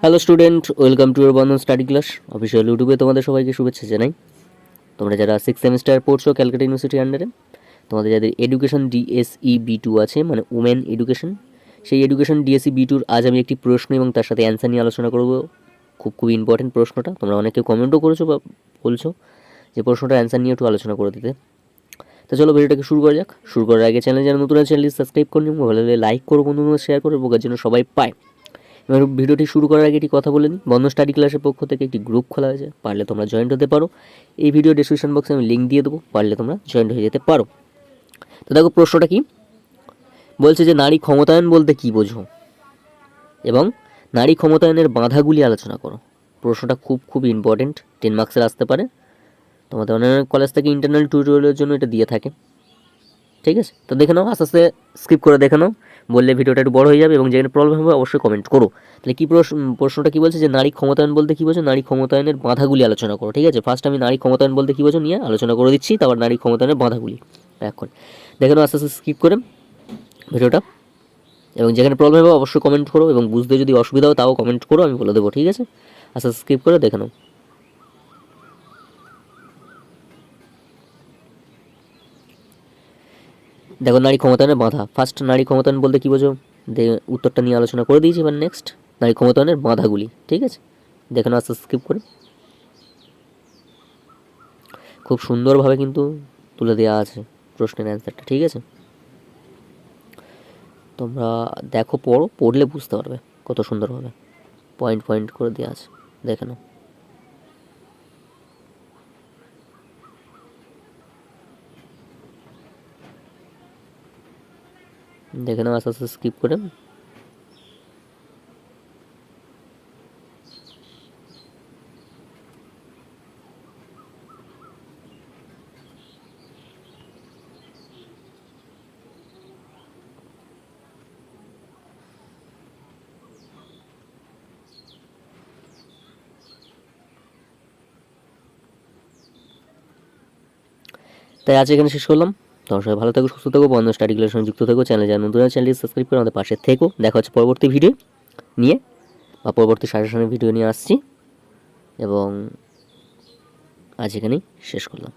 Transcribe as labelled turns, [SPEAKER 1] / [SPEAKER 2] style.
[SPEAKER 1] Hello student, welcome to your Bandhan study class official ইউটিউবে তোমাদের সবাইকে শুভেচ্ছা জানাই। তোমরা যারা 6 সেমিস্টার পড়ছো ক্যালকাটা ইউনিভার্সিটি আন্ডারে, তোমাদের যাদের এডুকেশন ডিএসই বি2 আছে, মানে উমেন এডুকেশন, সেই এডুকেশন ডিএসই বি2র আজ আমি একটি প্রশ্ন এবং তার সাথে অ্যান্সার নিয়ে আলোচনা করব। খুব ইম্পর্টেন্ট প্রশ্নটা, তোমরা অনেকে কমেন্টও করেছো বা বলছো যে প্রশ্নটার অ্যান্সার নিয়ে একটু আলোচনা করে দিতে। তো চলো ভিডিওটাকে শুরু করা যাক। শুরু করার আগে চ্যানেল যারা নতুন চ্যানেলটি সাবস্ক্রাইব করে নিন, ভালো লাগলে লাইক করো, বন্ধুদের শেয়ার করো, বোকার জন্য সবাই পায়। এবার ভিডিওটি শুরু করার আগে একটি কথা বলে নিই, বন্ধন স্টাডি ক্লাসের পক্ষ থেকে একটি গ্রুপ খোলা হয়েছে, পারলে তোমরা জয়েন্ট হতে পারো। এই ভিডিও ডিসক্রিপশন বক্সে আমি লিঙ্ক দিয়ে দেবো, পারলে তোমরা জয়েন্ট হয়ে যেতে পারো। তো দেখো প্রশ্নটা কি বলছে, যে নারী ক্ষমতায়ন বলতে কী বোঝো এবং নারী ক্ষমতায়নের বাধাগুলি আলোচনা করো। প্রশ্নটা খুব ইম্পর্টেন্ট, 10 মার্কসের আসতে পারে। তোমাদের অন্যান্য কলেজ থেকে ইন্টারনাল টিউটোরিয়ালের জন্য এটা দিয়ে থাকে, ঠিক আছে? তো দেখে নাও, আস্তে আস্তে স্কিপ করে দেখে নাও, বললে ভিডিওটা একটু বড় হয়ে যাবে এবং যেখানে প্রবলেম হবে অবশ্যই কমেন্ট করো। তাহলে কী প্রশ্নটা কী বলছে, যে নারী ক্ষমতায়ন বলতে কী বোঝো, নারী ক্ষমতায়নের বাধাগুলি আলোচনা করো। ঠিক আছে, ফার্স্ট আমি নারী ক্ষমতায়ন বলতে কী বোঝো নিয়ে আলোচনা করে দিচ্ছি, তারপর নারী ক্ষমতায়নের বাধাগুলি। এখন দেখে নাও, আস্তে আস্তে স্কিপ করে ভিডিওটা, এবং যেখানে প্রবলেম হবে অবশ্যই কমেন্ট করো, এবং বুঝতে যদি অসুবিধা হয় তাও কমেন্ট করো, আমি বলে দেবো। ঠিক আছে, আস্তে আস্তে স্কিপ করে দেখে নাও। দেখো, নারী ক্ষমতায়নের বাধা। ফার্স্ট নারী ক্ষমতায়ন বলতে কী বোঝো, উত্তরটা নিয়ে আলোচনা করে দিয়েছি। এবার নেক্সট নারী ক্ষমতায়নের বাধাগুলি। ঠিক আছে, দেখে নাও, আস্তে স্কিপ করে। খুব সুন্দরভাবে কিন্তু তুলে দেওয়া আছে প্রশ্নের অ্যান্সারটা। ঠিক আছে, তোমরা দেখো, পড়লে বুঝতে পারবে কত সুন্দরভাবে পয়েন্ট করে দেওয়া আছে। দেখে নাও, আস্তে আস্তে স্কিপ করে। তাই আজ এখানে শেষ করলাম। তোমার সবাই ভালো থাকো, সুস্থ থাকো, বন্ধন স্টাডি ক্লাসের সঙ্গে যুক্ত থাকো। চ্যানেল যারা নতুন চ্যানেলটি সাবস্ক্রাইব করে আমাদের পাশে থেকো। দেখা হচ্ছে পরবর্তী ভিডিও নিয়ে, বা পরবর্তী সাজেশনের ভিডিও নিয়ে আসছি, এবং আজ এখানেই শেষ করলাম।